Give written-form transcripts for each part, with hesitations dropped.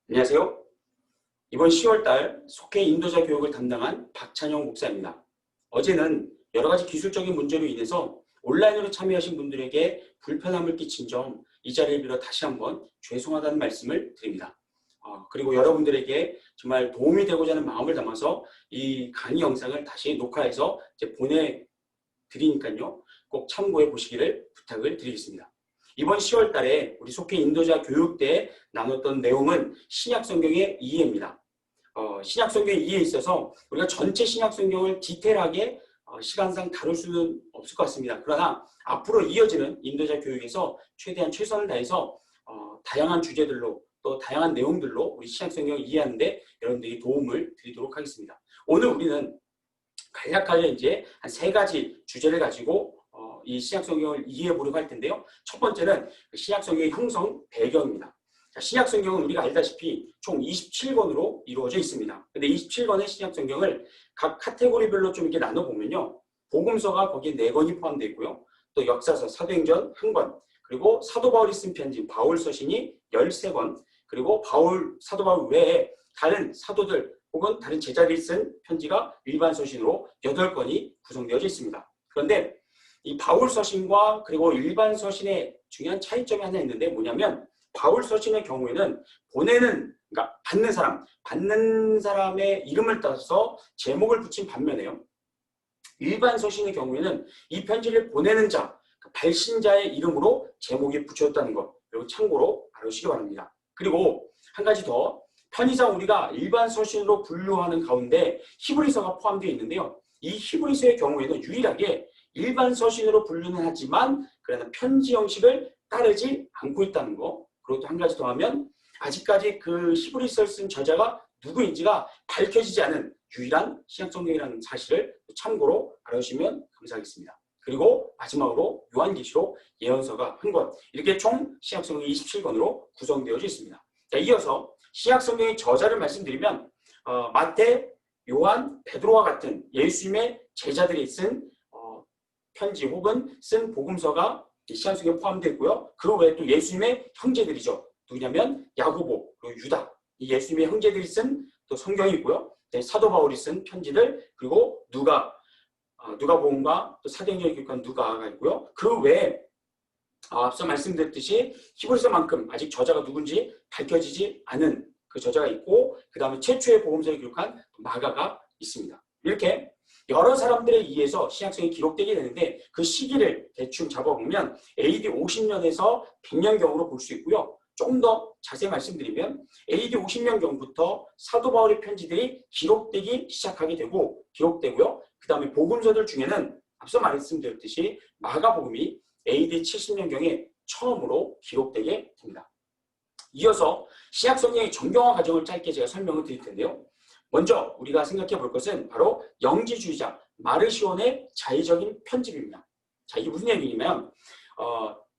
안녕하세요. 이번 10월달 속해 인도자 교육을 담당한 박찬영 목사입니다. 어제는 여러 가지 기술적인 문제로 인해서 온라인으로 참여하신 분들에게 불편함을 끼친 점 이 자리를 빌어 다시 한번 죄송하다는 말씀을 드립니다. 그리고 여러분들에게 정말 도움이 되고자 하는 마음을 담아서 이 강의 영상을 다시 녹화해서 이제 보내드리니까요. 꼭 참고해 보시기를 부탁을 드리겠습니다. 이번 10월 달에 우리 속해 인도자 교육 때 나눴던 내용은 신약 성경의 이해입니다. 신약 성경의 이해에 있어서 우리가 전체 신약 성경을 디테일하게 시간상 다룰 수는 없을 것 같습니다. 그러나 앞으로 이어지는 인도자 교육에서 최대한 최선을 다해서 다양한 주제들로 또 다양한 내용들로 우리 신약 성경을 이해하는 데 여러분들이 도움을 드리도록 하겠습니다. 오늘 우리는 간략하게 이제 한 3가지 주제를 가지고 이 신약 성경을 이해해 보려고 할 텐데요. 첫 번째는 신약 성경의 형성 배경입니다. 신약 성경은 우리가 알다시피 총 27권으로 이루어져 있습니다. 근데 27권의 신약 성경을 각 카테고리별로 좀 이렇게 나눠보면요. 복음서가 거기에 4권이 포함되어 있고요. 또 역사서, 사도행전 1권, 그리고 사도 바울이 쓴 편지, 바울 서신이 13권, 그리고 사도 바울 외에 다른 사도들 혹은 다른 제자들이 쓴 편지가 일반 서신으로 8권이 구성되어져 있습니다. 그런데 이 바울 서신과 그리고 일반 서신의 중요한 차이점이 하나 있는데 뭐냐면 바울 서신의 경우에는 그러니까 받는 사람의 이름을 따서 제목을 붙인 반면에요. 일반 서신의 경우에는 이 편지를 보내는 자, 발신자의 이름으로 제목이 붙여졌다는 것, 그리고 참고로 알아주시기 바랍니다. 그리고 한 가지 더, 편의상 우리가 일반 서신으로 분류하는 가운데 히브리서가 포함되어 있는데요. 이 히브리서의 경우에는 유일하게 일반 서신으로 분류는 하지만 그러나 편지 형식을 따르지 않고 있다는 거. 그리고 또 한 가지 더 하면 아직까지 그 히브리서를 쓴 저자가 누구인지가 밝혀지지 않은 유일한 신약성경이라는 사실을 참고로 알아주시면 감사하겠습니다. 그리고 마지막으로 요한계시록, 예언서가 1권, 이렇게 총 신약성경이 27권으로 구성되어져 있습니다. 자, 이어서 신약성경의 저자를 말씀드리면 마태, 요한, 베드로와 같은 예수님의 제자들이 쓴 편지 혹은 쓴 복음서가 신약성경에 포함되어 있고요. 그 외에 또 예수님의 형제들이죠. 누구냐면 야고보, 그리고 유다, 이 예수님의 형제들이 쓴 또 성경이 있고요. 사도 바울이 쓴 편지들, 그리고 누가복음과 또 사도행전을 기록한 누가가 있고요. 그 외에 앞서 말씀드렸듯이 히브리서만큼 아직 저자가 누군지 밝혀지지 않은 그 저자가 있고, 그 다음에 최초의 복음서를 기록한 마가가 있습니다. 이렇게 여러 사람들에 의해서 신약성이 기록되게 되는데 그 시기를 대충 잡아보면 AD 50년에서 100년경으로 볼 수 있고요. 조금 더 자세히 말씀드리면 AD 50년경부터 사도 바울의 편지들이 기록되기 시작하게 기록되고요. 그 다음에 복음서들 중에는 앞서 말씀드렸듯이 마가복음이 AD 70년경에 처음으로 기록되게 됩니다. 이어서 신약성경의 정경화 과정을 짧게 제가 설명을 드릴 텐데요. 먼저 우리가 생각해 볼 것은 바로 영지주의자 마르시온의 자의적인 편집입니다. 자, 이게 무슨 얘기냐면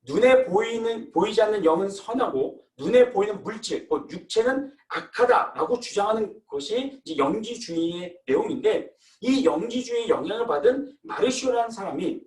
눈에 보이지 않는 영은 선하고 눈에 보이는 물질, 육체는 악하다라고 주장하는 것이 이제 영지주의의 내용인데, 이 영지주의의 영향을 받은 마르시오라는 사람이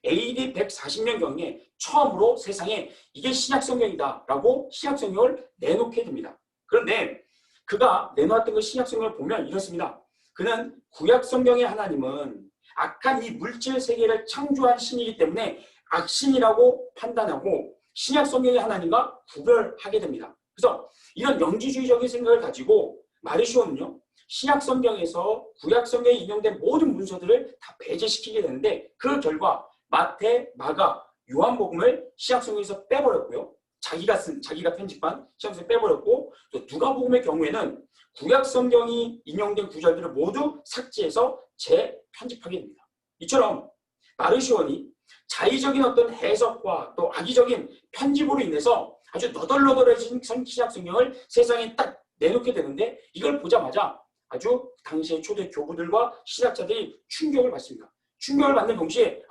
AD 140년경에 처음으로 세상에 이게 신약성경이다라고 신약성경을 내놓게 됩니다. 그런데 그가 내놓았던 그 신약성경을 보면 이렇습니다. 그는 구약성경의 하나님은 악한 이 물질 세계를 창조한 신이기 때문에 악신이라고 판단하고 신약성경의 하나님과 구별하게 됩니다. 그래서 이런 영지주의적인 생각을 가지고 마르시오는요, 신약성경에서 구약성경에 인용된 모든 문서들을 다 배제시키게 되는데, 그 결과 마태, 마가, 요한복음을 신약성경에서 빼버렸고요. 자기가 편집한 신약성경에서 빼버렸고, 또 누가복음의 경우에는 구약성경이 인용된 구절들을 모두 삭제해서 재편집하게 됩니다. 이처럼 마르시온이 자의적인 어떤 해석과 또 악의적인 편집으로 인해서 아주 너덜너덜해진 신약성경을 세상에 딱 내놓게 되는데, 이걸 보자마자 아주 당시의 초대 교부들과 신학자들이 충격을 받습니다. 충격을 받는 동시에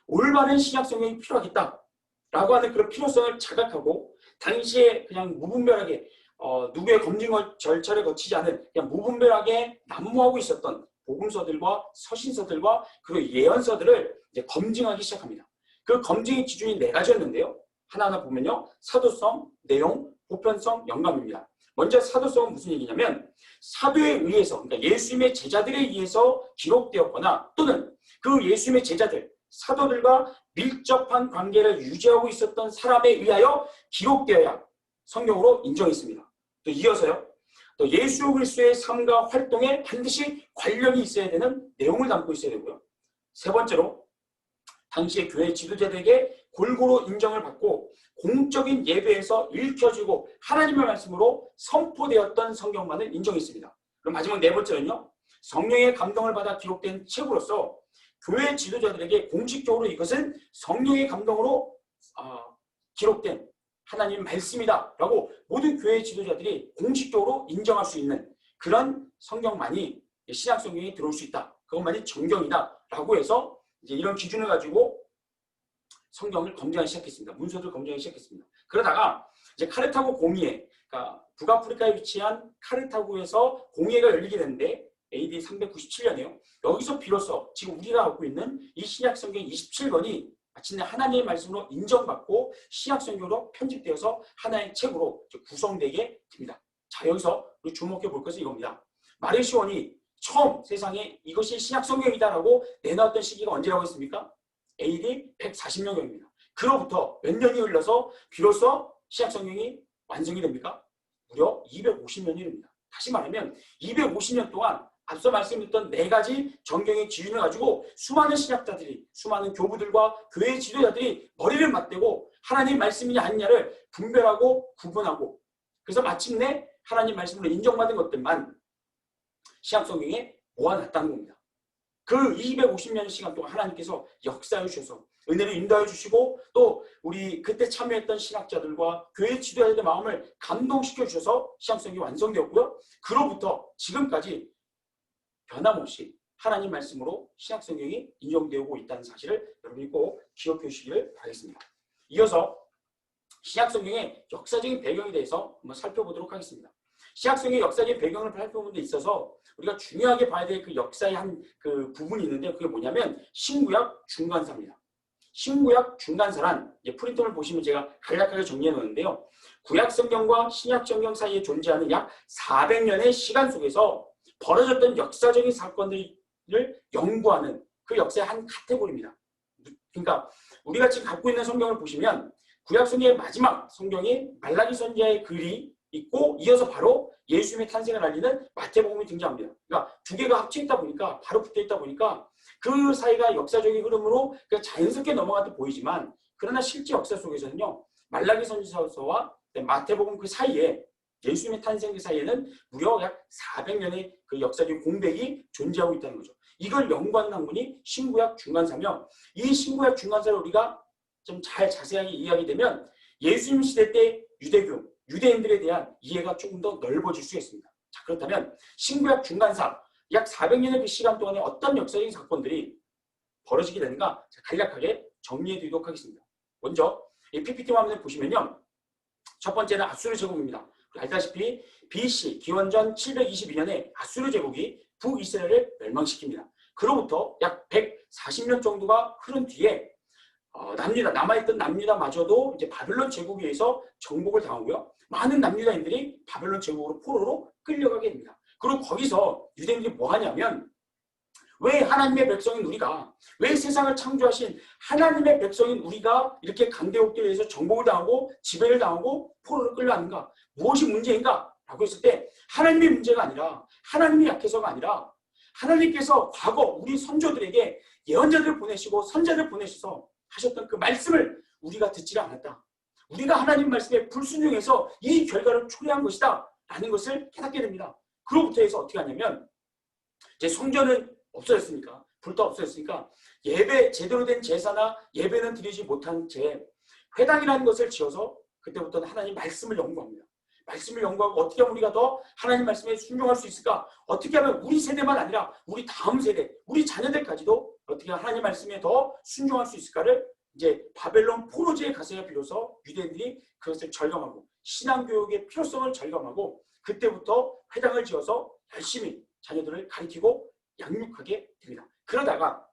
올바른 신약성경이 필요하겠다라고 하는 그런 필요성을 자각하고, 당시에 그냥 무분별하게 누구의 검증 절차를 거치지 않은 그냥 무분별하게 난무하고 있었던 복음서들과 서신서들과 그리고 예언서들을 이제 검증하기 시작합니다. 그 검증의 기준이 4가지였는데요. 하나하나 보면요. 사도성, 내용, 보편성, 영감입니다. 먼저 사도성은 무슨 얘기냐면 사도에 의해서, 그러니까 예수님의 제자들에 의해서 기록되었거나 또는 그 예수님의 제자들, 사도들과 밀접한 관계를 유지하고 있었던 사람에 의하여 기록되어야 성경으로 인정했습니다. 또 이어서요. 또 예수 그리스도의 삶과 활동에 반드시 관련이 있어야 되는 내용을 담고 있어야 되고요. 세 번째로 당시의 교회 지도자들에게 골고루 인정을 받고 공적인 예배에서 읽혀지고 하나님의 말씀으로 선포되었던 성경만을 인정했습니다. 그럼 마지막 네 번째는요. 성령의 감동을 받아 기록된 책으로서 교회 지도자들에게 공식적으로 이것은 성령의 감동으로 기록된 하나님 말씀이다 라고 모든 교회 지도자들이 공식적으로 인정할 수 있는 그런 성경만이 신약 성경에 들어올 수 있다. 그것만이 정경이다 라고 해서 이제 이런 기준을 가지고 성경을 검증하기 시작했습니다. 문서들을 검증하기 시작했습니다. 그러다가 이제 카르타고 공의회, 그러니까 북아프리카에 위치한 카르타고에서 공의회가 열리게 되는데 AD 397년이에요. 여기서 비로소 지금 우리가 갖고 있는 이 신약 성경 27권이 마침내 하나님의 말씀으로 인정받고 신약 성경으로 편집되어서 하나의 책으로 구성되게 됩니다. 자, 여기서 우리 주목해 볼 것은 이겁니다. 마르시온이 처음 세상에 이것이 신약 성경이다라고 내놨던 시기가 언제라고 했습니까? AD 140년경입니다. 그로부터 몇 년이 흘러서 비로소 신약 성경이 완성이 됩니까? 무려 250년이 됩니다. 다시 말하면 250년 동안 앞서 말씀드렸던 네 가지 정경의 기준을 가지고 수많은 신학자들이, 수많은 교부들과 교회 지도자들이 머리를 맞대고 하나님 말씀이냐 아니냐를 분별하고 구분하고, 그래서 마침내 하나님 말씀으로 인정받은 것들만 신약 성경에 모아놨다는 겁니다. 그 250년 시간 동안 하나님께서 역사해 주셔서 은혜를 인도해 주시고 또 우리 그때 참여했던 신학자들과 교회 지도자들의 마음을 감동시켜 주셔서 신약 성경이 완성되었고요. 그로부터 지금까지 변함없이 하나님 말씀으로 신약 성경이 인용되고 있다는 사실을 여러분이 꼭 기억해 주시기를 바라겠습니다. 이어서 신약 성경의 역사적인 배경에 대해서 한번 살펴보도록 하겠습니다. 신약 성경의 역사적인 배경을 살펴보는 데 있어서 우리가 중요하게 봐야 될 그 역사의 한 그 부분이 있는데 그게 뭐냐면 신구약 중간사입니다. 신구약 중간사란 프린터를 보시면 제가 간략하게 정리해 놓았는데요. 구약 성경과 신약 성경 사이에 존재하는 약 400년의 시간 속에서 벌어졌던 역사적인 사건들을 연구하는 그 역사의 한 카테고리입니다. 그러니까 우리가 지금 갖고 있는 성경을 보시면 구약 성경의 마지막 성경이 말라기 선지자의 글이 있고 이어서 바로 예수님의 탄생을 알리는 마태복음이 등장합니다. 그러니까 두 개가 합쳐 있다 보니까 바로 붙어 있다 보니까 그 사이가 역사적인 흐름으로 자연스럽게 넘어가 듯 보이지만 그러나 실제 역사 속에서는요. 말라기 선지서와 마태복음 그 사이에 예수님의 탄생 그 사이에는 무려 약 400년의 그 역사적 공백이 존재하고 있다는 거죠. 이걸 연구하는 학문이 신구약 중간사며 이 신구약 중간사를 우리가 좀 잘 자세하게 이해하게 되면 예수님 시대 때 유대인들에 대한 이해가 조금 더 넓어질 수 있습니다. 자, 그렇다면 신구약 중간사 약 400년의 그 시간 동안에 어떤 역사적인 사건들이 벌어지게 되는가 간략하게 정리해 드리도록 하겠습니다. 먼저 이 PPT 화면을 보시면요. 첫 번째는 아수르 제국입니다. 알다시피 BC 기원전 722년에 아수르 제국이 북이스라엘을 멸망시킵니다. 그로부터 약 140년 정도가 흐른 뒤에 남아있던 남유다마저도 이제 바벨론 제국에 의해서 정복을 당하고요. 많은 남유다인들이 바벨론 제국으로 포로로 끌려가게 됩니다. 그리고 거기서 유대인들이 뭐 하냐면 왜 하나님의 백성인 우리가, 왜 세상을 창조하신 하나님의 백성인 우리가 이렇게 강대국들에 의해서 정복을 당하고 지배를 당하고 포로로 끌려가는가? 무엇이 문제인가? 라고 했을 때 하나님의 문제가 아니라 하나님이 약해서가 아니라 하나님께서 과거 우리 선조들에게 예언자들을 보내시고 선자들을 보내셔서 하셨던 그 말씀을 우리가 듣지 않았다. 우리가 하나님 말씀에 불순종해서 이 결과를 초래한 것이다. 라는 것을 깨닫게 됩니다. 그로부터 해서 어떻게 하냐면 이제 성전은 없어졌으니까 불도 없어졌으니까 예배 제대로 된 제사나 예배는 드리지 못한 채 회당이라는 것을 지어서 그때부터는 하나님 말씀을 연구합니다. 말씀을 연구하고 어떻게 하면 우리가 더 하나님 말씀에 순종할 수 있을까? 어떻게 하면 우리 세대만 아니라 우리 다음 세대, 우리 자녀들까지도 어떻게 하나님 말씀에 더 순종할 수 있을까를 이제 바벨론 포로지에 가서야 비로소 유대인들이 그것을 절감하고 신앙교육의 필요성을 절감하고 그때부터 회당을 지어서 열심히 자녀들을 가르치고 양육하게 됩니다. 그러다가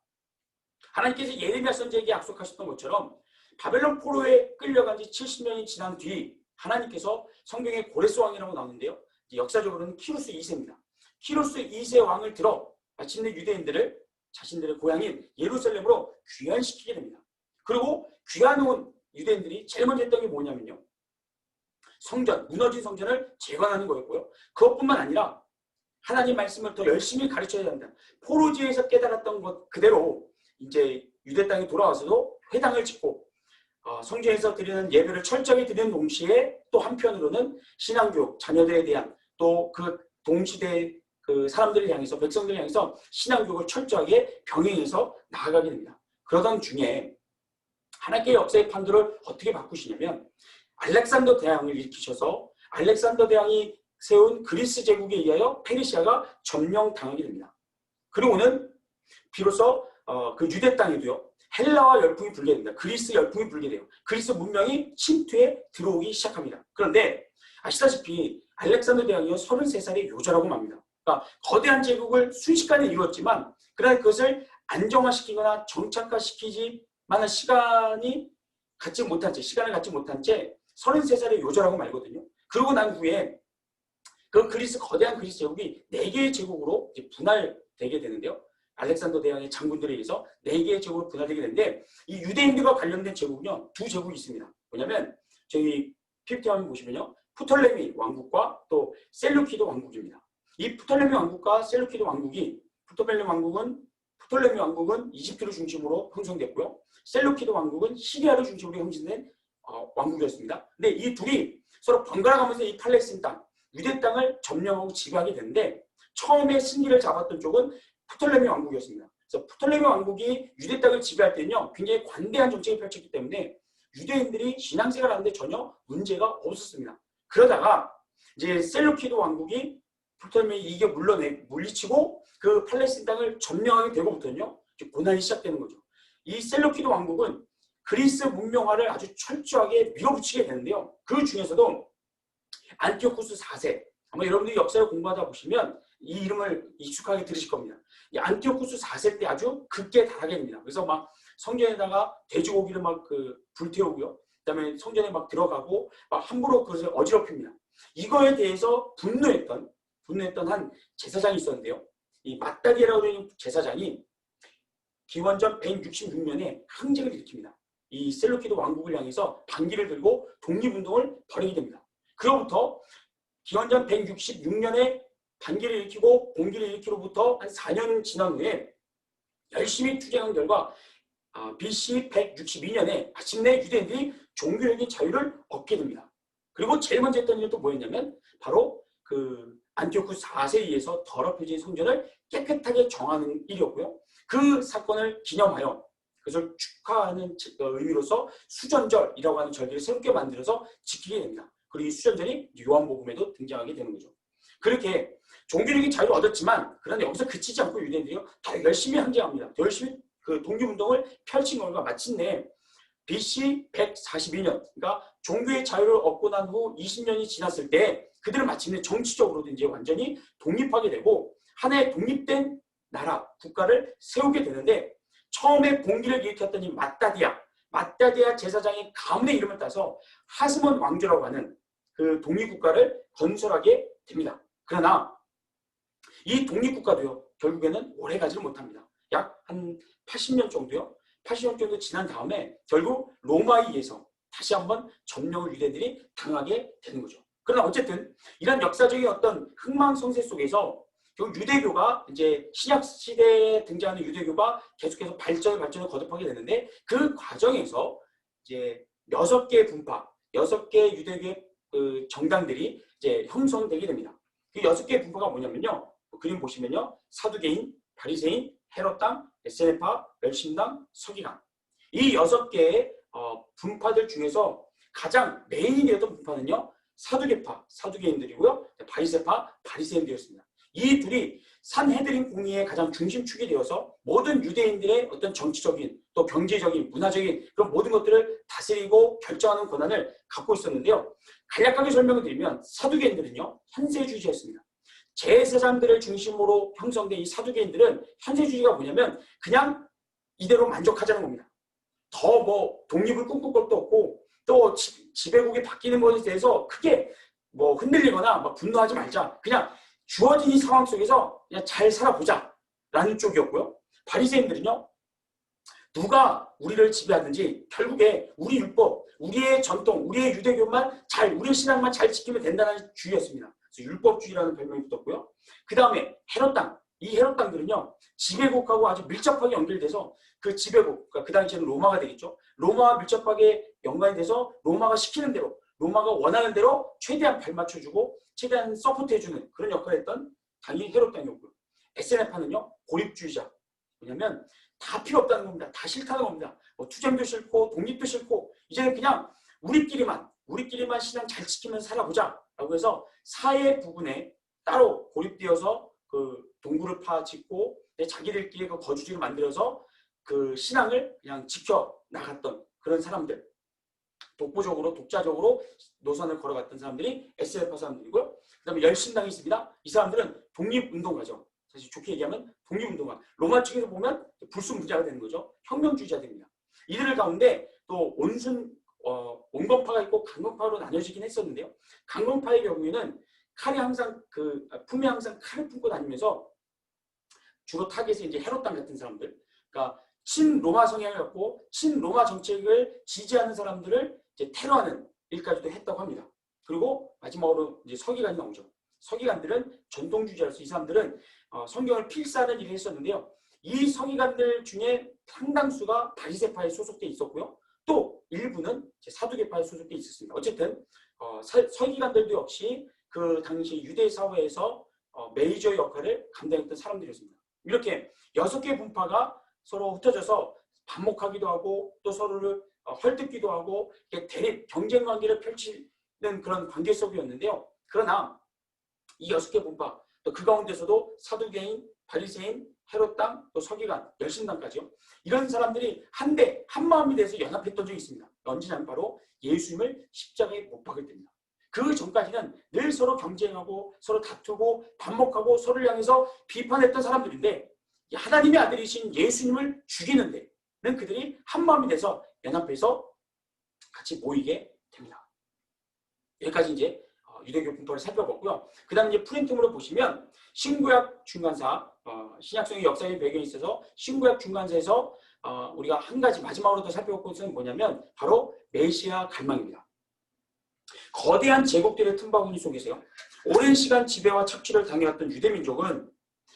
하나님께서 예레미야 선지자에게 약속하셨던 것처럼 바벨론 포로에 끌려간 지 70년이 지난 뒤 하나님께서 성경에 고레스 왕이라고 나오는데요. 역사적으로는 키루스 2세입니다. 키루스 2세 왕을 들어 마침내 유대인들을 자신들의 고향인 예루살렘으로 귀환시키게 됩니다. 그리고 귀환온 유대인들이 제일 먼저 했던 게 뭐냐면요. 성전, 무너진 성전을 재건하는 거였고요. 그것뿐만 아니라 하나님 말씀을 더 열심히 가르쳐야 한다. 포로지에서 깨달았던 것 그대로 이제 유대 땅에 돌아와서도 회당을 짓고 성전에서 드리는 예배를 철저히 드리는 동시에 또 한편으로는 신앙교육, 자녀들에 대한 또 그 동시대 그 사람들을 향해서 백성들을 향해서 신앙교육을 철저하게 병행해서 나아가게 됩니다. 그러던 중에 하나님의 역사의 판도를 어떻게 바꾸시냐면 알렉산더 대왕을 일으키셔서 알렉산더 대왕이 세운 그리스 제국에 의하여 페르시아가 점령당하게 됩니다. 그리고는 비로소 그 유대 땅에도요. 헬라와 열풍이 불게 됩니다. 그리스 열풍이 불게 돼요. 그리스 문명이 침투에 들어오기 시작합니다. 그런데 아시다시피 알렉산더 대왕이요 33살의 요절하고 맙니다. 그러니까 거대한 제국을 순식간에 이루었지만 그러나 그것을 안정화시키거나 정착화시키지 만한 시간을 갖지 못한 채 33살의 요절하고 말거든요. 그러고 난 후에 그 거대한 그리스 제국이 4개의 제국으로 이제 분할되게 되는데요. 알렉산더 대왕의 장군들에 의해서 4개의 제국으로 분할되게 되는데 이 유대인들과 관련된 제국은요. 2제국이 있습니다. 뭐냐면 저희 PPT 화면 보시면요. 프톨레미 왕국과 또 셀루키드 왕국입니다. 이 프톨레미 왕국과 셀루키드 왕국이 프톨레미 왕국은 이집트를 중심으로 형성됐고요. 셀루키드 왕국은 시리아를 중심으로 형성된 왕국이었습니다. 근데 이 둘이 서로 번갈아가면서 이 팔레스틴 땅, 유대 땅을 점령하고 지배하게 되는데 처음에 승기를 잡았던 쪽은 프톨레미 왕국이었습니다. 그래서 프톨레미 왕국이 유대 땅을 지배할 때는요, 굉장히 관대한 정책을 펼쳤기 때문에 유대인들이 신앙생활 하는데 전혀 문제가 없었습니다. 그러다가 이제 셀루키드 왕국이 프톨레미 이게 물리치고 그 팔레스틴 땅을 점령하게 되고부터는요, 고난이 시작되는 거죠. 이 셀루키드 왕국은 그리스 문명화를 아주 철저하게 밀어붙이게 되는데요. 그 중에서도 안티오쿠스 4세, 아마 여러분들이 역사를 공부하다 보시면 이 이름을 익숙하게 들으실 겁니다. 이 안티오쿠스 4세 때 아주 극기에 달하게 됩니다. 그래서 막 성전에다가 돼지고기를 막 불태우고요. 그다음에 성전에 막 들어가고 막 함부로 그것을 어지럽힙니다. 이거에 대해서 분노했던 한 제사장이 있었는데요. 이 마따디라고 하는 제사장이 기원전 166년에 항쟁을 일으킵니다. 이 셀루키드 왕국을 향해서 반기를 들고 독립운동을 벌이게 됩니다. 그로부터 기원전 166년에 반기를 일으키고 봉기를 일으키로부터 한 4년 지난 후에 열심히 투쟁한 결과 BC 162년에 마침내 유대인들이 종교적인 자유를 얻게 됩니다. 그리고 제일 먼저 했던 일은 또 뭐였냐면 바로 그 안티오쿠스 4세에 의해서 더럽혀진 성전을 깨끗하게 정하는 일이었고요. 그 사건을 기념하여 그것을 축하하는 의미로서 수전절이라고 하는 절기를 새롭게 만들어서 지키게 됩니다. 그리고 이 수전절이 요한복음에도 등장하게 되는 거죠. 그렇게 종교적인 자유를 얻었지만 그런데 여기서 그치지 않고 유대인들이요 더 열심히 항쟁합니다. 더 열심히 그 독립운동을 펼친 결과 마침내 BC 142년, 그러니까 종교의 자유를 얻고 난 후 20년이 지났을 때 그들은 마침내 정치적으로도 이제 완전히 독립하게 되고 하나의 독립된 나라, 국가를 세우게 되는데 처음에 봉기를 일으켰던 이 마따디아 제사장의 가문의 이름을 따서 하스몬 왕조라고 하는 그 독립국가를 건설하게 됩니다. 그러나 이 독립국가도요 결국에는 오래가지를 못합니다. 약 한 80년 정도요. 80년 정도 지난 다음에 결국 로마에 의해서 다시 한번 점령을 유대인들이 당하게 되는 거죠. 그러나 어쨌든 이런 역사적인 어떤 흥망성쇠 속에서 결국 유대교가 이제 신약 시대에 등장하는 유대교가 계속해서 발전을 거듭하게 되는데 그 과정에서 이제 6개의 분파, 6개의 유대교의 그 정당들이 이제 형성되게 됩니다. 그 6개의 분파가 뭐냐면요. 그림 보시면요. 사두개인, 바리새인, 헤롯당, 에세네파, 멸심당, 서기관. 이 6개의 분파들 중에서 가장 메인이 되었던 분파는요. 사두개파, 사두개인들이고요. 바리새파, 바리새인들이었습니다. 이 둘이 산헤드린 공의의 가장 중심축이 되어서 모든 유대인들의 어떤 정치적인 또 경제적인 문화적인 그런 모든 것들을 다스리고 결정하는 권한을 갖고 있었는데요. 간략하게 설명을 드리면 사두개인들은요. 현세주의자였습니다. 제사장들을 중심으로 형성된 이 사두개인들은 현세주의가 뭐냐면 그냥 이대로 만족하자는 겁니다. 더 뭐 독립을 꿈꿀 것도 없고 또 지배국이 바뀌는 것에 대해서 크게 뭐 흔들리거나 막 분노하지 말자. 그냥 주어진 이 상황 속에서 그냥 잘 살아보자 라는 쪽이었고요. 바리새인들은요, 누가 우리를 지배하든지 결국에 우리 율법, 우리의 전통, 우리의 유대교만 우리의 신앙만 잘 지키면 된다는 주의였습니다. 그래서 율법주의라는 별명이 붙었고요. 그 다음에 헤롯 땅, 이 헤롯 땅들은요, 지배국하고 아주 밀접하게 연결돼서 그 지배국, 그러니까 그 당시에는 로마가 되겠죠. 로마와 밀접하게 연관이 돼서 로마가 시키는 대로, 로마가 원하는 대로 최대한 발맞춰주고 최대한 서포트해주는 그런 역할을 했던 당연히 헤롯 땅이었고요. SNF파는요, 고립주의자. 왜냐면 다 필요 없다는 겁니다. 다 싫다는 겁니다. 뭐 투쟁도 싫고 독립도 싫고 이제는 그냥 우리끼리만 신앙 잘 지키면서 살아보자 라고 해서 사회 부분에 따로 고립되어서 그 동굴을 파짓고 자기들끼리 그 거주지를 만들어서 그 신앙을 그냥 지켜 나갔던 그런 사람들, 독보적으로 독자적으로 노선을 걸어갔던 사람들이 SNF파 사람들이고요. 그 다음에 열신당이 있습니다. 이 사람들은 독립운동가죠. 사실 좋게 얘기하면 독립운동가. 로마 측에서 보면 불순물자가 되는 거죠. 혁명주의자들입니다. 이들 가운데 또 온건파가 있고 강건파로 나뉘어지긴 했었는데요. 강건파의 경우에는 품에 항상 칼을 품고 다니면서 주로 타겟이 이제 헤롯 땅 같은 사람들, 그러니까 친로마 성향을 갖고 친로마 정책을 지지하는 사람들을 이제 테러하는 일까지도 했다고 합니다. 그리고 마지막으로 이제 서기관이 나오죠. 서기관들은 전통주의자로서 이 사람들은 성경을 필사하는 일을 했었는데요. 이 서기관들 중에 상당수가 바리새파에 소속돼 있었고요. 또 일부는 사두개파에 소속돼 있었습니다. 어쨌든 서기관들도 역시 그 당시 유대 사회에서 메이저 역할을 감당했던 사람들이었습니다. 이렇게 6개 분파가 서로 흩어져서 반목하기도 하고 또 서로를 헐뜯기도 하고 대립 경쟁 관계를 펼치는 그런 관계 속이었는데요. 그러나 이 6개 분파, 또 그 가운데서도 사두개인, 바리새인, 헤롯 땅, 또 서기관, 열신당까지요. 이런 사람들이 한 마음이 돼서 연합했던 적이 있습니다. 언제냐면 바로 예수님을 십자가에 못 박을 때입니다. 그 전까지는 늘 서로 경쟁하고 서로 다투고 반목하고 서로를 향해서 비판했던 사람들인데 하나님의 아들이신 예수님을 죽이는 데는 그들이 한 마음이 돼서 연합해서 같이 모이게 됩니다. 여기까지 이제 유대교 분파를 살펴봤고요. 그 다음에 이제 프린팅으로 보시면 신구약 중간사, 신약성의 역사의 배경이 있어서 신구약 중간사에서 우리가 한 가지 마지막으로 더 살펴볼 것은 뭐냐면 바로 메시아 갈망입니다. 거대한 제국들의 틈바구니 속에서요. 오랜 시간 지배와 착취를 당해왔던 유대민족은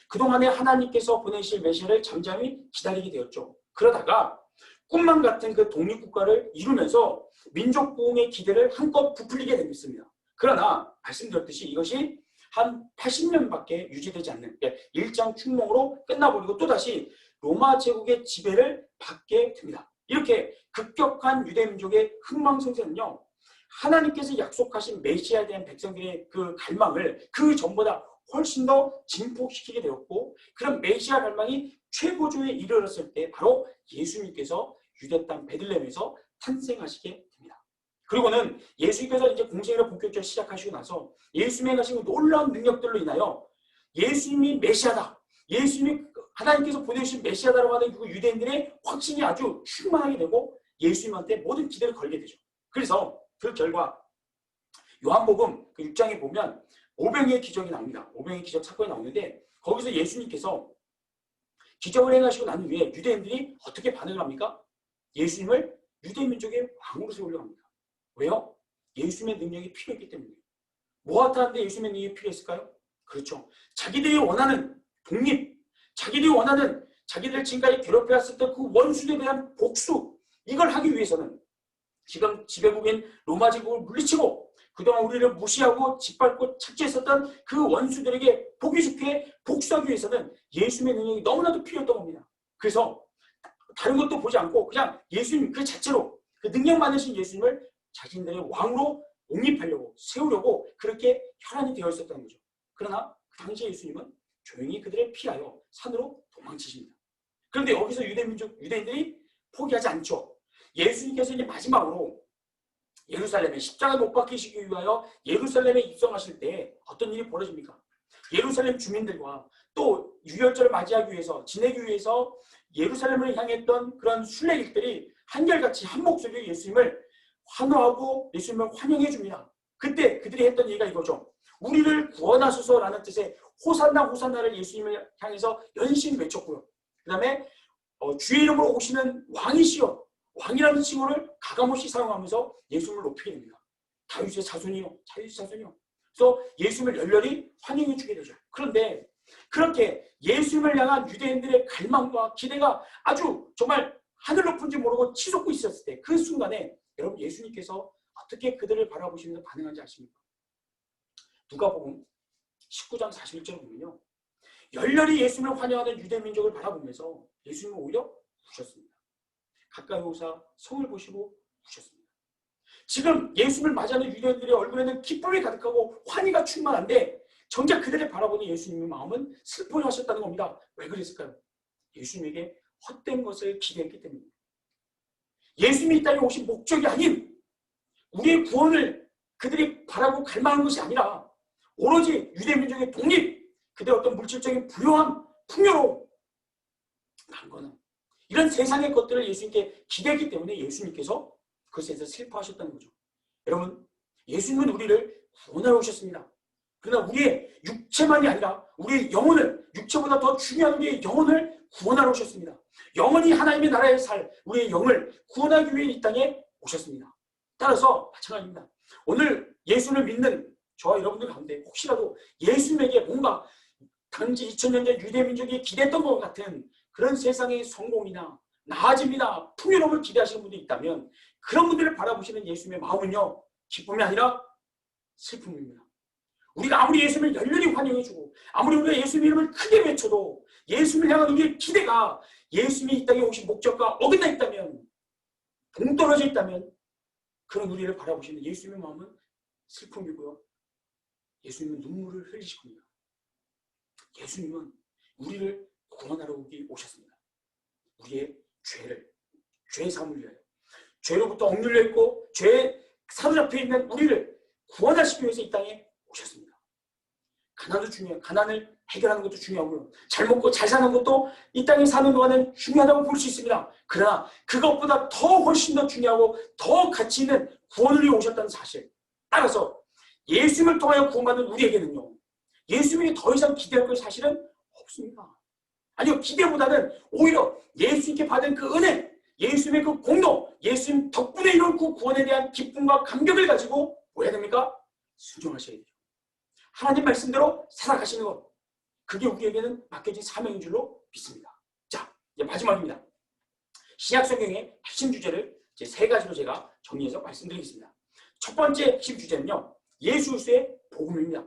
그동안에 하나님께서 보내실 메시아를 잠잠히 기다리게 되었죠. 그러다가 꿈만 같은 그 독립국가를 이루면서 민족 부흥의 기대를 한껏 부풀리게 됐습니다. 그러나 말씀드렸듯이 이것이 한 80년밖에 유지되지 않는 일장 충몽으로 끝나버리고 또다시 로마 제국의 지배를 받게 됩니다. 이렇게 급격한 유대민족의 흥망성쇠는요. 하나님께서 약속하신 메시아에 대한 백성들의 그 갈망을 그 전보다 훨씬 더 증폭시키게 되었고 그런 메시아 갈망이 최고조에 이르렀을 때 바로 예수님께서 유대 땅 베들레헴에서 탄생하시게 됩니다. 그리고는 예수님께서 이제 공생애를 본격적으로 시작하시고 나서 예수님이 행하신 놀라운 능력들로 인하여 예수님이 메시아다. 예수님이 하나님께서 보내주신 메시아다라고 하는 그 유대인들의 확신이 아주 충만하게 되고 예수님한테 모든 기대를 걸게 되죠. 그래서 그 결과 요한복음 그 6장에 보면 오병이의 기적이 나옵니다. 오병이의 기적 사건이 나오는데 거기서 예수님께서 기적을 행하시고 난 후에 유대인들이 어떻게 반응을 합니까? 예수님을 유대민족의 왕으로 세우려고 합니다. 왜요? 예수님의 능력이 필요했기 때문이에요. 뭐하다는데 예수님의 능력이 필요했을까요? 그렇죠. 자기들이 원하는 독립, 자기들이 원하는 자기들 지금까지 괴롭혀왔었던 그 원수에 대한 복수, 이걸 하기 위해서는 지금 지배국인 로마 제국을 물리치고 그동안 우리를 무시하고 짓밟고 착취했었던 그 원수들에게 보기 좋게 복수하기 위해서는 예수님의 능력이 너무나도 필요했던 겁니다. 그래서 다른 것도 보지 않고 그냥 예수님 그 자체로 그 능력 많으신 예수님을 자신들의 왕으로 옹립하려고 세우려고 그렇게 혈안이 되어 있었던 거죠. 그러나 그 당시 예수님은 조용히 그들을 피하여 산으로 도망치십니다. 그런데 여기서 유대인들이 포기하지 않죠. 예수님께서 이제 마지막으로 예루살렘에 십자가 못 박히시기 위하여 예루살렘에 입성하실 때 어떤 일이 벌어집니까? 예루살렘 주민들과 또 유월절을 맞이하기 위해서 지내기 위해서 예루살렘을 향했던 그런 순례객들이 한결같이 한 목소리로 예수님을 환호하고 예수님을 환영해 줍니다. 그때 그들이 했던 얘기가 이거죠. 우리를 구원하소서라는 뜻의 호산나 호산나를 예수님을 향해서 연신 외쳤고요. 그 다음에 주의 이름으로 오시는 왕이시여, 왕이라는 칭호를 가감없이 사용하면서 예수님을 높이게 됩니다. 다윗의 자손이요, 다윗의 자손이요. 그래서 예수님을 열렬히 환영해 주게 되죠. 그런데 그렇게 예수님을 향한 유대인들의 갈망과 기대가 아주 정말 하늘 높은지 모르고 치솟고 있었을 때 그 순간에 여러분 예수님께서 어떻게 그들을 바라보시면서 반응한지 아십니까? 누가복음 19장 41절을 보면요. 열렬히 예수님을 환영하는 유대 민족을 바라보면서 예수님은 오히려 우셨습니다. 가까이 오사 성을 보시고 우셨습니다. 지금 예수님을 맞이하는 유대인들의 얼굴에는 기쁨이 가득하고 환희가 충만한데 정작 그들을 바라보는 예수님의 마음은 슬퍼하셨다는 겁니다. 왜 그랬을까요? 예수님에게 헛된 것을 기대했기 때문입니다. 예수님이 이 땅에 오신 목적이 아닌 우리의 구원을 그들이 바라고 갈망하는 것이 아니라 오로지 유대민족의 독립, 그들의 어떤 물질적인 부요함, 풍요로움, 거는 이런 세상의 것들을 예수님께 기대했기 때문에 예수님께서 그것에 대해서 슬퍼하셨다는 거죠. 여러분, 예수님은 우리를 구원하러 오셨습니다. 그러나 우리의 육체만이 아니라 우리의 영혼을, 육체보다 더 중요한 우리의 영혼을 구원하러 오셨습니다. 영원히 하나님의 나라에 살 우리의 영을 구원하기 위해 이 땅에 오셨습니다. 따라서 마찬가지입니다. 오늘 예수를 믿는 저와 여러분들 가운데 혹시라도 예수님에게 뭔가 단지 2000년 전 유대민족이 기대했던 것 같은 그런 세상의 성공이나 나아짐이나 풍요로움을 기대하시는 분들이 있다면 그런 분들을 바라보시는 예수님의 마음은요, 기쁨이 아니라 슬픔입니다. 우리가 아무리 예수님을 열렬히 환영해주고 아무리 우리가 예수님 이름을 크게 외쳐도 예수님을 향한 우리의 기대가 예수님이 이 땅에 오신 목적과 어긋나 있다면, 동떨어져 있다면 그런 우리를 바라보시는 예수님의 마음은 슬픔이고요. 예수님은 눈물을 흘리실 겁니다. 예수님은 우리를 구원하러 오셨습니다. 우리의 죄의 사함을 위하여, 죄로부터 억눌려 있고 죄에 사로잡혀 있는 우리를 구원하시기 위해서 이 땅에 오셨습니다. 가난도 중요해요. 가난을 해결하는 것도 중요하고요. 잘 먹고 잘 사는 것도 이 땅에 사는 동안은 중요하다고 볼 수 있습니다. 그러나 그것보다 더 훨씬 더 중요하고 더 가치 있는 구원을 위해 오셨다는 사실. 따라서 예수님을 통하여 구원받는 우리에게는요, 예수님이 더 이상 기대할 것이 사실은 없습니다. 아니요, 기대보다는 오히려 예수님께 받은 그 은혜, 예수님의 그 공로, 예수님 덕분에 이룬 그 구원에 대한 기쁨과 감격을 가지고 뭐 해야 됩니까? 순종하셔야 돼요. 하나님 말씀대로 살아가시는 것, 그게 우리에게는 맡겨진 사명인 줄로 믿습니다. 자, 이제 마지막입니다. 신약 성경의 핵심 주제를 이제 세 가지로 제가 정리해서 말씀드리겠습니다. 첫 번째 핵심 주제는요, 예수 그리스도의 복음입니다.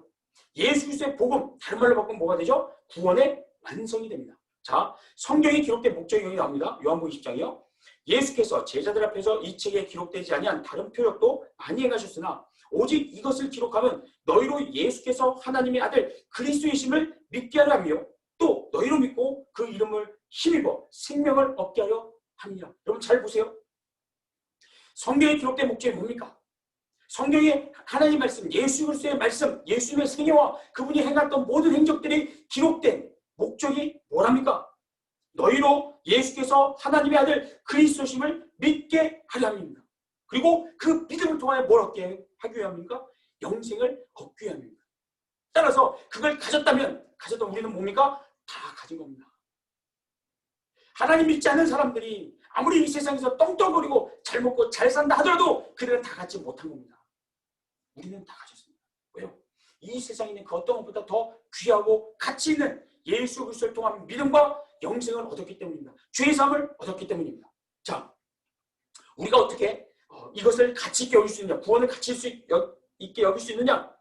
예수 그리스도의 복음, 다른 말로 바꾸면 뭐가 되죠? 구원의 완성이 됩니다. 자, 성경에 기록된 목적이 여기 나옵니다. 요한복음 20장이요. 예수께서 제자들 앞에서 이 책에 기록되지 아니한 다른 표적도 많이 행하셨으나 오직 이것을 기록하면 너희로 예수께서 하나님의 아들 그리스도이심을 믿게 하려 하며 또 너희로 믿고 그 이름을 힘입어 생명을 얻게 하려 합니다. 여러분 잘 보세요. 성경에 기록된 목적이 뭡니까? 성경에 하나님 말씀, 예수 그리스도의 말씀, 예수님의 생애와 그분이 행했던 모든 행적들이 기록된 목적이 뭐랍니까? 너희로 예수께서 하나님의 아들 그리스도심을 믿게 하려 함입니다. 그리고 그 믿음을 통하여 뭘 얻게 하기 위함입니까? 영생을 얻기 위함입니다. 따라서 그걸 가졌다면 우리는 뭡니까? 다 가진 겁니다. 하나님 믿지 않는 사람들이 아무리 이 세상에서 떵떵거리고 잘 먹고 잘 산다 하더라도 그들은 다 갖지 못한 겁니다. 우리는 다 가졌습니다. 왜요? 이 세상에 있는 그 어떤 것보다 더 귀하고 가치 있는 예수 그리스도를 통한 믿음과 영생을 얻었기 때문입니다. 죄의 사함을 얻었기 때문입니다. 자, 우리가 어떻게 이것을 가치 있게 여길 수 있느냐, 구원을 가치 있게 여길 수 있느냐?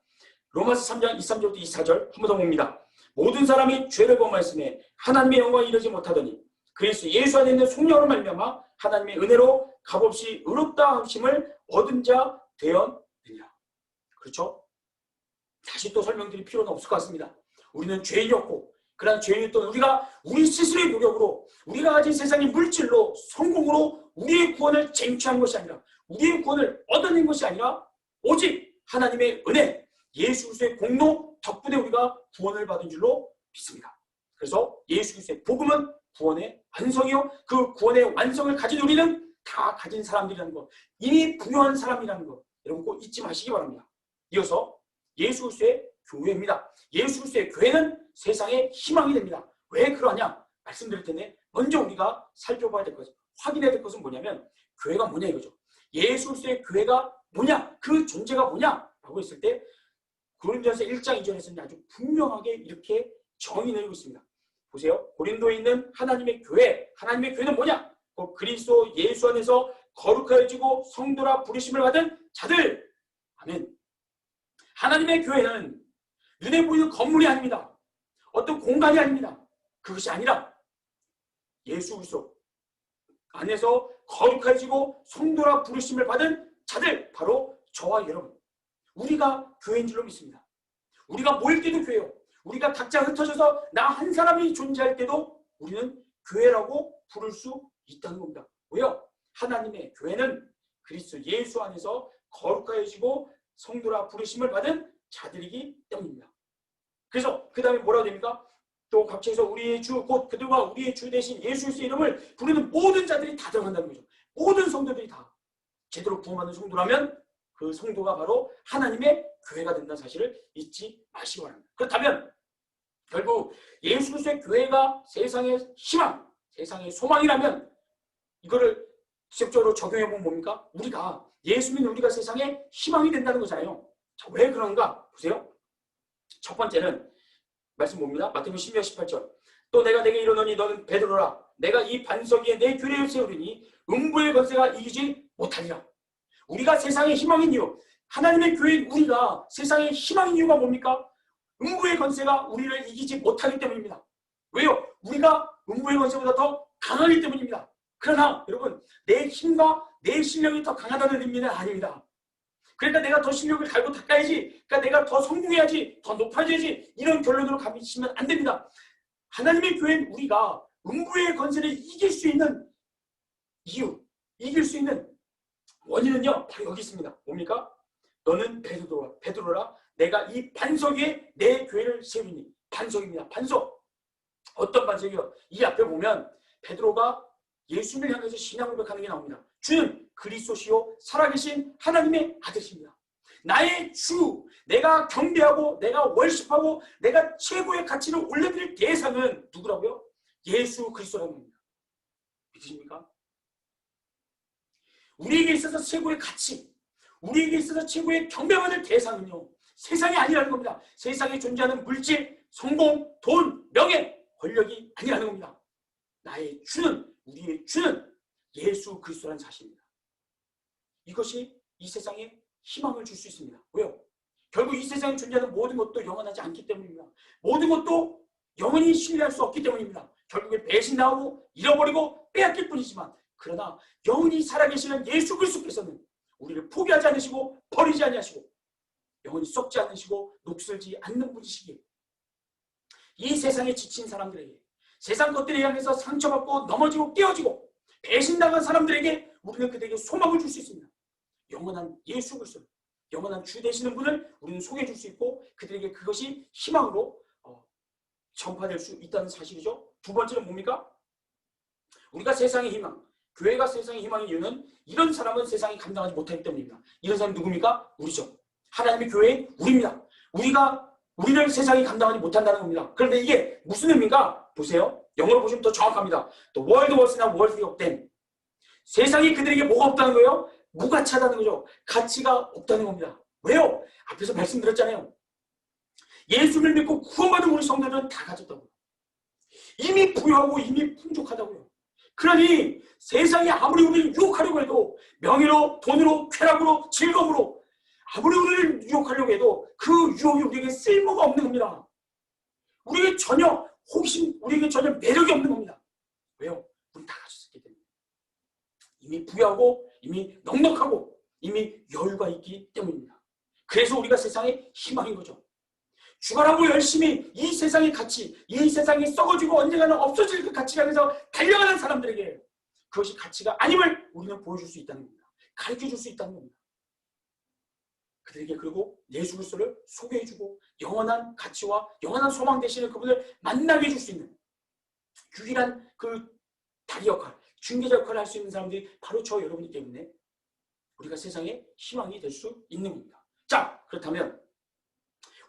로마서 3장 23절부터 24절 한 번 더 봅니다. 모든 사람이 죄를 범하였으며 하나님의 영광에 이르지 못하더니 그리스도 예수 안에 있는 성령으로 말미암아 하나님의 은혜로 값없이 의롭다 하심을 얻은 자 되었느니라. 그렇죠? 다시 또 설명드릴 필요는 없을 것 같습니다. 우리는 죄인이었고 그러나 죄인이었던 우리가 우리 스스로의 노력으로 우리가 가진 세상의 물질로 성공으로 우리의 구원을 쟁취한 것이 아니라 우리의 구원을 얻어낸 것이 아니라 오직 하나님의 은혜, 예수 그리스도의 공로 덕분에 우리가 구원을 받은 줄로 믿습니다. 그래서 예수 그리스도의 복음은 구원의 완성이요. 그 구원의 완성을 가진 우리는 다 가진 사람들이라는 거, 이미 부유한 사람이라는 거, 여러분 꼭 잊지 마시기 바랍니다. 이어서 예수 그리스도의 교회입니다. 예수 그리스도의 교회는 세상의 희망이 됩니다. 왜 그러냐? 말씀드릴 텐데 먼저 우리가 살펴봐야 될 것은, 확인해야 될 것은 뭐냐면 교회가 뭐냐 이거죠. 예수 그리스도의 교회가 뭐냐? 그 존재가 뭐냐? 라고 했을 때 고린도전서 1장 2절에서는 아주 분명하게 이렇게 정의 내리고 있습니다. 보세요. 고린도에 있는 하나님의 교회, 하나님의 교회는 뭐냐? 그리스도 예수 안에서 거룩하여지고 성도라 부르심을 받은 자들. 아멘. 하나님의 교회는 눈에 보이는 건물이 아닙니다. 어떤 공간이 아닙니다. 그것이 아니라 예수 그리스도 안에서 거룩해지고 성도라 부르심을 받은 자들, 바로 저와 여러분, 우리가 교회인 줄로 믿습니다. 우리가 모일 때도 교회요. 우리가 각자 흩어져서 나 한 사람이 존재할 때도 우리는 교회라고 부를 수 있다는 겁니다. 왜요? 하나님의 교회는 그리스도 예수 안에서 거룩하여지고 성도라 부르심을 받은 자들이기 때문입니다. 그래서 그 다음에 뭐라고 됩니까? 또 각처에서 우리의 주, 곧 그들과 우리의 주 대신 예수 그리스도의 이름을 부르는 모든 자들이 다 들어간다는 거죠. 모든 성도들이 다 제대로 구원받는 성도라면 그 성도가 바로 하나님의 교회가 된다는 사실을 잊지 마시기 바랍니다. 그렇다면 결국 예수 그리스도의 교회가 세상의 희망, 세상의 소망이라면 이거를 직접적으로 적용해보면 뭡니까? 우리가 예수 믿는 우리가 세상의 희망이 된다는 거잖아요. 자, 왜 그런가? 보세요. 첫 번째는 말씀 봅니다. 마태복음 10장 18절. 또 내가 내게 이르노니 너는 베드로라. 내가 이 반석 위에 내 교회를 세우리니 음부의 권세가 이기지 못하리라. 우리가 세상의 희망인 이유, 하나님의 교회인 우리가 세상의 희망인 이유가 뭡니까? 음부의 권세가 우리를 이기지 못하기 때문입니다. 왜요? 우리가 음부의 권세보다 더 강하기 때문입니다. 그러나 여러분, 내 힘과 내 실력이 더 강하다는 의미는 아닙니다. 그러니까 내가 더 실력을 달고 닦아야지, 그러니까 내가 더 성공해야지, 더 높아져야지, 이런 결론으로 가시면 안 됩니다. 하나님의 교회는 우리가 음부의 권세를 이길 수 있는 이유, 이길 수 있는 원인은요, 바로 여기 있습니다. 뭡니까? 너는 베드로라. 내가 이 반석 위에 내 교회를 세우니. 반석입니다. 반석. 어떤 반석이요? 이 앞에 보면 베드로가 예수님을 향해서 신앙 고백하는 게 나옵니다. 주는 그리스도시요 살아계신 하나님의 아들이십니다. 나의 주, 내가 경배하고 내가 월십하고 내가 최고의 가치를 올려드릴 대상은 누구라고요? 예수 그리스도라는 겁니다. 믿으십니까? 우리에게 있어서 최고의 가치, 우리에게 있어서 최고의 경배받을 대상은요, 세상이 아니라는 겁니다. 세상에 존재하는 물질, 성공, 돈, 명예, 권력이 아니라는 겁니다. 나의 주는, 우리의 주는 예수 그리스도라는 사실입니다. 이것이 이 세상에 희망을 줄 수 있습니다. 왜요? 결국 이 세상에 존재하는 모든 것도 영원하지 않기 때문입니다. 모든 것도 영원히 신뢰할 수 없기 때문입니다. 결국에 배신당하고 잃어버리고 빼앗길 뿐이지만, 그러나 영원히 살아계시는 예수 그리스도께서는 우리를 포기하지 않으시고 버리지 아니하시고 영원히 썩지 않으시고 녹슬지 않는 분이시기에 이 세상에 지친 사람들에게, 세상 것들에 향해서 상처받고 넘어지고 깨어지고 배신당한 사람들에게 우리는 그들에게 소망을 줄 수 있습니다. 영원한 예수 그리스도, 영원한 주 되시는 분을 우리는 소개해 줄 수 있고 그들에게 그것이 희망으로 전파될 수 있다는 사실이죠. 두 번째는 뭡니까? 우리가 세상의 희망, 교회가 세상의 희망의 이유는 이런 사람은 세상이 감당하지 못하기 때문입니다. 이런 사람이 누굽니까? 우리죠. 하나님의 교회인 우리입니다. 우리를 세상이 감당하지 못한다는 겁니다. 그런데 이게 무슨 의미인가? 보세요. 영어로 보시면 더 정확합니다. The world was not worthy of them. 세상이 그들에게 뭐가 없다는 거예요? 무가치하다는 거죠. 가치가 없다는 겁니다. 왜요? 앞에서 말씀드렸잖아요. 예수를 믿고 구원받은 우리 성도들은 다 가졌다고요. 이미 부유하고 이미 풍족하다고요. 그러니 세상이 아무리 우리를 유혹하려고 해도, 명예로, 돈으로, 쾌락으로, 즐거움으로 아무리 우리를 유혹하려고 해도 그 유혹이 우리에게 쓸모가 없는 겁니다. 우리에게 전혀 우리에게 전혀 매력이 없는 겁니다. 왜요? 우리 다 가졌기 때문에. 이미 부유하고 이미 넉넉하고 이미 여유가 있기 때문입니다. 그래서 우리가 세상의 희망인 거죠. 죽어라고 열심히 이 세상의 가치, 이 세상이 썩어지고 언젠가는 없어질 그 가치를 향해서 달려가는 사람들에게 그것이 가치가 아님을 우리는 보여줄 수 있다는 겁니다. 가르쳐줄 수 있다는 겁니다. 그들에게 그리고 예수 그리스도를 소개해주고 영원한 가치와 영원한 소망 되시는 그분을 만나게 해줄 수 있는 유일한 그 다리 역할, 중개자 역할을 할 수 있는 사람들이 바로 저 여러분이기 때문에 우리가 세상에 희망이 될 수 있는 겁니다. 자, 그렇다면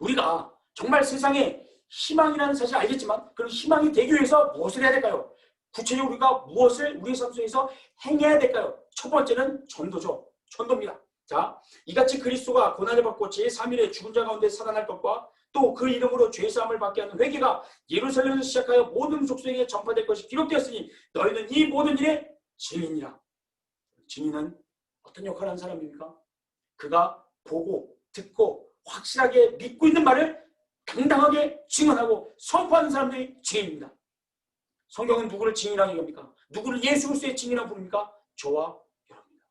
우리가 정말 세상에 희망이라는 사실을 알겠지만 그런 희망이 되기 위해서 무엇을 해야 될까요? 구체적으로 우리가 무엇을 우리의 삶 속에서 행해야 될까요? 첫 번째는 전도죠. 전도입니다. 자, 이같이 그리스도가 고난을 받고 제3일에 죽은 자 가운데 살아날 것과 또 그 이름으로 죄사함을 받게 하는 회개가 예루살렘에서 시작하여 모든 족속에게 전파될 것이 기록되었으니 너희는 이 모든 일의 증인이라. 증인은 어떤 역할을 하는 사람입니까? 그가 보고 듣고 확실하게 믿고 있는 말을 당당하게 증언하고 선포하는 사람들이 증인입니다. 성경은 누구를 증인이라고 얘기합니까? 누구를 예수 그리스도의 증인이라고 부릅니까? 저와 여러분입니다.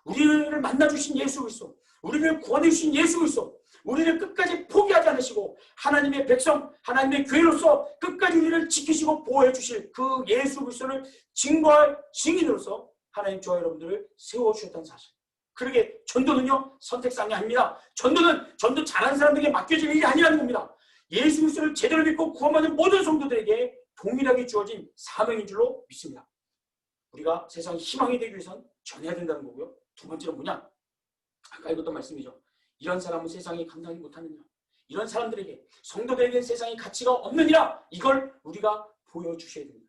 우리를 만나주신 예수 그리스도, 우리를 구원해 주신 예수 그리스도, 우리를 끝까지 포기하지 않으시고 하나님의 백성, 하나님의 교회로서 끝까지 우리를 지키시고 보호해 주실 그 예수 그리스도를 증거할 증인으로서 하나님 저와 여러분들을 세워주셨다는 사실. 그러게 전도는요 선택사항이 아닙니다. 전도는 전도 잘하는 사람들에게 맡겨질 일이 아니라는 겁니다. 예수 그리스도를 제대로 믿고 구원받는 모든 성도들에게 동일하게 주어진 사명인 줄로 믿습니다. 우리가 세상에 희망이 되기 위해서는 전해야 된다는 거고요. 두 번째는 뭐냐? 아까 읽었던 말씀이죠. 이런 사람은 세상이 감당하지 못하느냐. 이런 사람들에게 성도들에게는 세상에 가치가 없느니라. 이걸 우리가 보여주셔야 됩니다.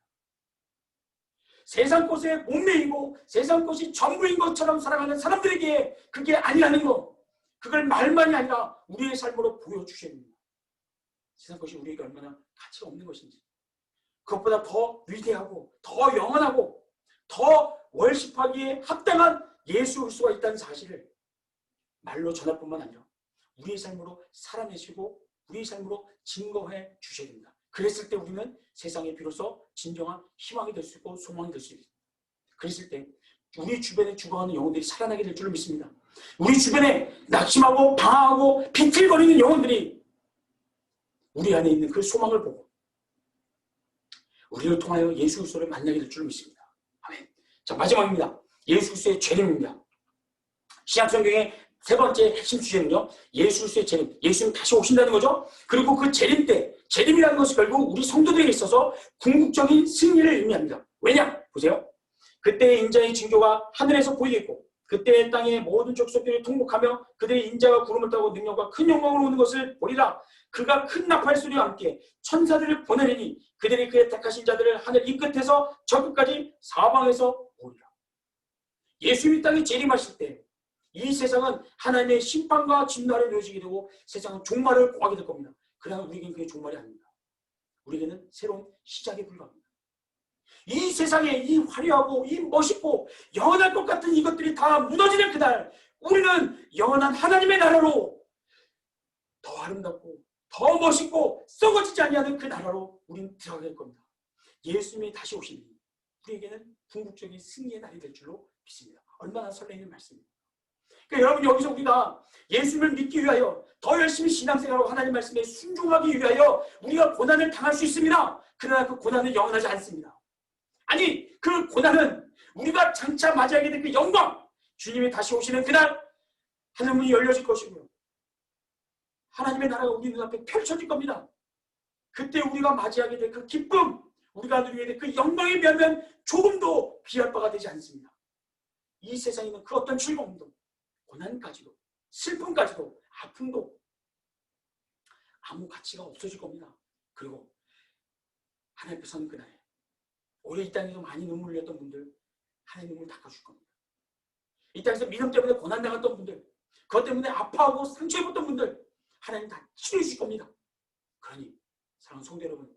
세상 것에 목매이고 세상 것이 전부인 것처럼 살아가는 사람들에게 그게 아니라는 거, 그걸 말만이 아니라 우리의 삶으로 보여주셔야 됩니다. 세상 것이 우리에게 얼마나 가치가 없는 것인지, 그것보다 더 위대하고 더 영원하고 더 월십하기에 합당한 예수 그리스도가 있다는 사실을 말로 전할 뿐만 아니라 우리의 삶으로 살아내시고 우리의 삶으로 증거해 주셔야 됩니다. 그랬을 때 우리는 세상에 비로소 진정한 희망이 될 수 있고 소망이 될 수 있습니다. 그랬을 때 우리 주변에 죽어가는 영혼들이 살아나게 될 줄로 믿습니다. 우리 주변에 낙심하고 방황하고 비틀거리는 영혼들이 우리 안에 있는 그 소망을 보고 우리를 통하여 예수 그리스도를 만나게 될 줄로 믿습니다. 아멘. 자, 마지막입니다. 예수 그리스도의 재림입니다. 신약성경의 세 번째 핵심 주제는요, 예수 그리스도의 재림. 예수님 다시 오신다는 거죠. 그리고 그 재림 때, 재림이라는 것이 결국 우리 성도들에게 있어서 궁극적인 승리를 의미합니다. 왜냐? 보세요. 그때의 인자의 징조가 하늘에서 보이겠고 그때의 땅의 모든 족속들이 통곡하며 그들의 인자가 구름을 타고 능력과 큰 영광으로 오는 것을 보리라. 그가 큰 나팔 소리와 함께 천사들을 보내리니 그들이 그의 택하신 자들을 하늘 이 끝에서 저 끝까지 사방에서 보리라. 예수님이 땅에 재림하실 때 이 세상은 하나님의 심판과 진노를 이루어지게 되고 세상은 종말을 고하게 될 겁니다. 그러나 우리에게는 그게 종말이 아닙니다. 우리에게는 새로운 시작에 불과합니다. 이 세상에 이 화려하고 이 멋있고 영원할 것 같은 이것들이 다 무너지는 그날, 우리는 영원한 하나님의 나라로 더 아름답고 더 멋있고 썩어지지 아니하는 그 나라로 우리는 들어가게 될 겁니다. 예수님이 다시 오시니 우리에게는 궁극적인 승리의 날이 될 줄로 믿습니다. 얼마나 설레이는 말씀입니다. 그러니까 여러분, 여기서 우리가 예수님을 믿기 위하여 더 열심히 신앙생활하고 하나님 말씀에 순종하기 위하여 우리가 고난을 당할 수 있습니다. 그러나 그 고난은 영원하지 않습니다. 아니, 그 고난은 우리가 장차 맞이하게 될 그 영광, 주님이 다시 오시는 그날 하늘문이 열려질 것이고요, 하나님의 나라가 우리 눈앞에 펼쳐질 겁니다. 그때 우리가 맞이하게 될 그 기쁨, 우리가 누리게 될 그 영광에 비하면 조금도 비할 바가 되지 않습니다. 이 세상에 있는 그 어떤 즐거움도, 고난까지도, 슬픔까지도, 아픔도 아무 가치가 없어질 겁니다. 그리고 하나님 앞에 서는 그날에 올해 이 땅에서 많이 눈물을 흘렸던 분들, 하나님 눈물 닦아줄 겁니다. 이 땅에서 믿음 때문에 고난당했던 분들, 그것 때문에 아파하고 상처 입었던 분들, 하나님 다 치료해 주실 겁니다. 그러니 사랑하는 성도 여러분,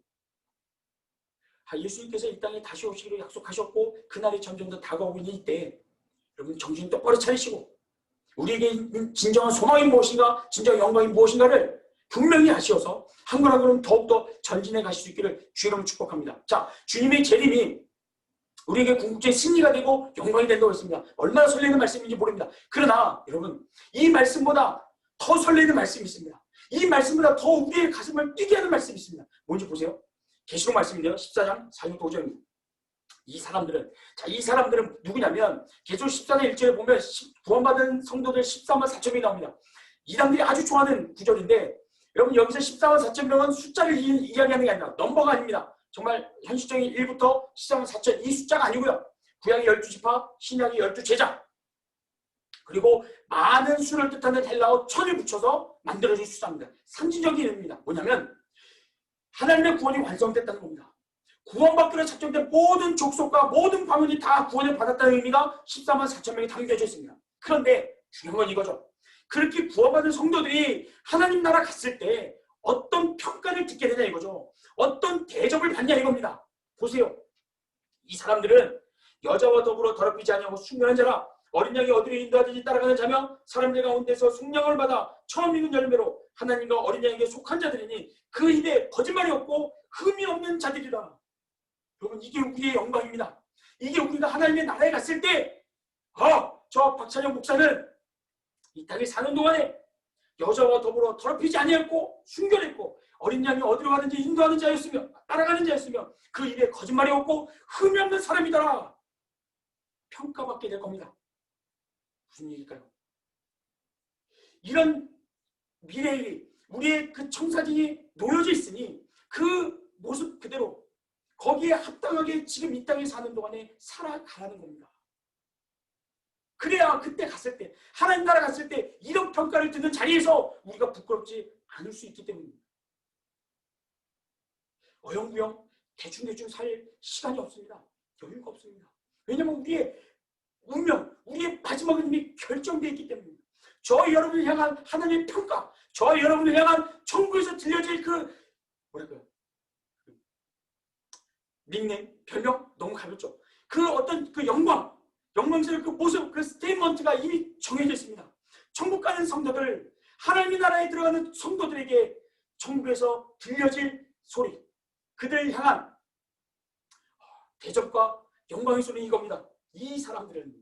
예수님께서 이 땅에 다시 오시기로 약속하셨고 그날이 점점 더 다가오고 있는 이때 여러분 정신 똑바로 차리시고 우리에게 진정한 소망이 무엇인가, 진정한 영광이 무엇인가를 분명히 아시어서 한 걸 한 걸음 더욱더 전진해 가실 수 있기를 주 이름으로 축복합니다. 자, 주님의 재림이 우리에게 궁극적인 승리가 되고 영광이 된다고 했습니다. 얼마나 설레는 말씀인지 모릅니다. 그러나 여러분, 이 말씀보다 더 설레는 말씀이 있습니다. 이 말씀보다 더 우리의 가슴을 뛰게 하는 말씀이 있습니다. 뭔지 보세요. 계시록 말씀인데요. 14장 4절 5절입니다. 이 사람들은 누구냐면 계시록 14장 1절에 보면 구원받은 성도들 14만 4천 명이 나옵니다. 이 사람들이 아주 좋아하는 구절인데, 여러분 여기서 14만 4천 명은 숫자를 이야기하는 게 아니라 넘버가 아닙니다. 정말 현실적인 1부터 14만 4천 이 숫자가 아니고요. 구약의 12지파, 신약의 12제자, 그리고 많은 수를 뜻하는 헬라어 천을 붙여서 만들어진 숫자입니다. 상징적인 의미입니다. 뭐냐면 하나님의 구원이 완성됐다는 겁니다. 구원받기로 작정된 모든 족속과 모든 가문이 다 구원을 받았다는 의미가 14만 4천 명이 담겨져 있습니다. 그런데 중요한 건 이거죠. 그렇게 구원받은 성도들이 하나님 나라 갔을 때 어떤 평가를 듣게 되냐 이거죠. 어떤 대접을 받냐 이겁니다. 보세요. 이 사람들은 여자와 더불어 더럽히지 아니하고 순결한 자라, 어린 양이 어디로 인도하든지 따라가는 자며 사람들 가운데서 속량을 받아 처음 익은 열매로 하나님과 어린 양에게 속한 자들이니 그 입에 거짓말이 없고 흠이 없는 자들이라. 여러분, 이게 우리의 영광입니다. 이게 우리가 하나님의 나라에 갔을 때, 저 박찬영 목사는 이 땅에 사는 동안에 여자와 더불어 더럽히지 아니했고 순결했고 어린 양이 어디로 가든지 인도하는 자였으며 따라가는 자였으며 그 입에 거짓말이 없고 흠이 없는 사람이더라. 평가받게 될 겁니다. 무슨 얘기일까요? 이런 미래에 우리의 그 청사진이 놓여져 있으니 그 모습 그대로 거기에 합당하게 지금 이 땅에 사는 동안에 살아가라는 겁니다. 그래야 그때 갔을 때, 하나님 나라 갔을 때 이런 평가를 듣는 자리에서 우리가 부끄럽지 않을 수 있기 때문입니다. 어영부영 대충대충 살 시간이 없습니다. 여유가 없습니다. 왜냐하면 우리의 운명, 우리의 마지막은 이미 결정되어 있기 때문입니다. 저와 여러분을 향한 하나님의 평가, 저와 여러분을 향한 천국에서 들려질 그 뭐랄까요? 닉네임, 별명 너무 가볍죠. 그 어떤 그 영광스러운 그 모습, 그 스테이트먼트가 이미 정해져 있습니다. 천국 가는 성도들, 하나님의 나라에 들어가는 성도들에게 천국에서 들려질 소리, 그들을 향한 대접과 영광의 소리 이겁니다. 이 사람들은,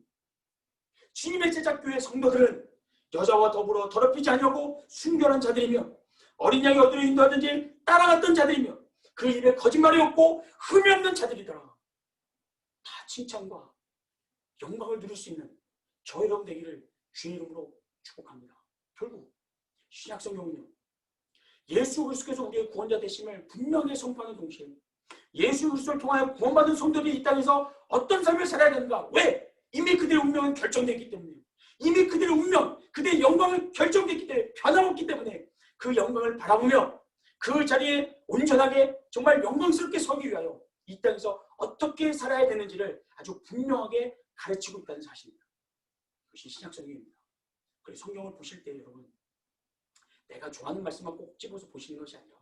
주님의 제자교회 성도들은 여자와 더불어 더럽히지 아니하고 순결한 자들이며 어린 양이 어디로 인도하든지 따라갔던 자들이며 그 입에 거짓말이 없고 흠이 없는 자들이더라. 다 칭찬과 영광을 누릴 수 있는 저 여러분 되기를 주의 이름으로 축복합니다. 결국 신약성경은요, 예수 그리스도께서 우리의 구원자 되심을 분명히 선포하는 동시에 예수 그리스도를 통하여 구원받은 성도들이 이 땅에서 어떤 삶을 살아야 되는가? 왜? 이미 그들의 운명은 결정됐기 때문에, 이미 그들의 운명, 그들의 영광은 결정됐기 때문에, 변함없기 때문에 그 영광을 바라보며 그 자리에 온전하게 정말 영광스럽게 서기 위하여 이 땅에서 어떻게 살아야 되는지를 아주 분명하게 가르치고 있다는 사실입니다. 그것이 신약성경입니다. 그래서 성경을 보실 때 여러분, 내가 좋아하는 말씀만 꼭 집어서 보시는 것이 아니라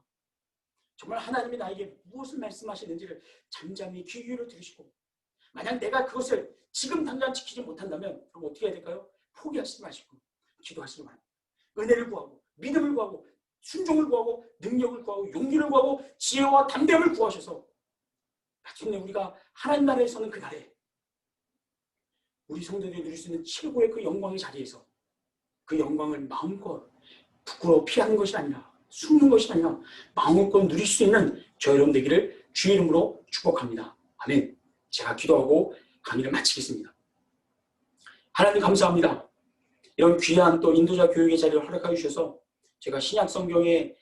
정말 하나님이 나에게 무엇을 말씀하시는지를 잠잠히 귀 기울여 들으시고, 만약 내가 그것을 지금 당장 지키지 못한다면 그럼 어떻게 해야 될까요? 포기하시지 마시고 기도하시기 바랍니다. 은혜를 구하고 믿음을 구하고 순종을 구하고 능력을 구하고 용기를 구하고 지혜와 담대함을 구하셔서 마침내 우리가 하나님 나라에 서는 그날에 우리 성도들이 누릴 수 있는 최고의 그 영광의 자리에서 그 영광을 마음껏 부끄러워 피하는 것이 아니라, 숨는 것이 아니라 마음껏 누릴 수 있는 저 여러분 되기를 주의 이름으로 축복합니다. 아멘. 제가 기도하고 강의를 마치겠습니다. 하나님 감사합니다. 이런 귀한 또 인도자 교육의 자리를 허락해 주셔서 제가 신약 성경의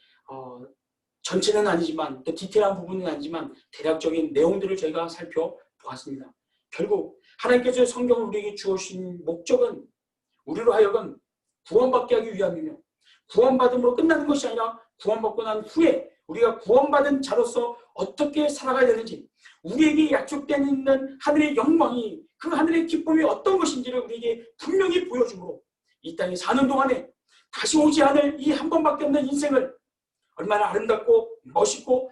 전체는 아니지만 또 디테일한 부분은 아니지만 대략적인 내용들을 저희가 살펴보았습니다. 결국 하나님께서 성경을 우리에게 주어주신 목적은 우리로 하여금 구원받게 하기 위함이며, 구원받음으로 끝나는 것이 아니라 구원받고 난 후에 우리가 구원받은 자로서 어떻게 살아가야 되는지, 우리에게 약속되어 있는 하늘의 영광이, 그 하늘의 기쁨이 어떤 것인지를 우리에게 분명히 보여주므로 이 땅에 사는 동안에 다시 오지 않을 이 한 번밖에 없는 인생을 얼마나 아름답고 멋있고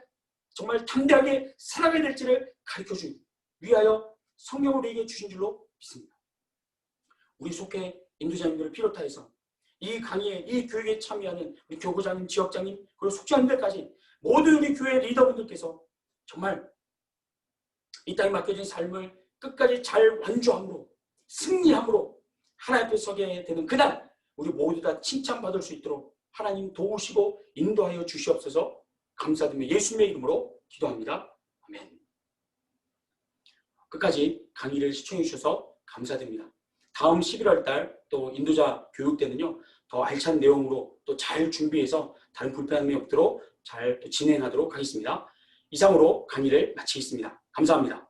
정말 담대하게 살아가야 될지를 가르쳐주기 위하여 성경을 우리에게 주신 줄로 믿습니다. 우리 속해 인도자님들을 비롯하여서 이 강의에, 이 교육에 참여하는 우리 교구장님, 지역장님, 그리고 속장님들까지 모든 우리 교회 리더분들께서 정말 이 땅에 맡겨진 삶을 끝까지 잘 완주함으로, 승리함으로 하나님 앞에 서게 되는 그날 우리 모두 다 칭찬받을 수 있도록 하나님 도우시고 인도하여 주시옵소서. 감사드리며 예수님의 이름으로 기도합니다. 아멘. 끝까지 강의를 시청해 주셔서 감사드립니다. 다음 11월 달 또 인도자 교육 때는요, 더 알찬 내용으로 또 잘 준비해서 다른 불편함이 없도록 잘 진행하도록 하겠습니다. 이상으로 강의를 마치겠습니다. 감사합니다.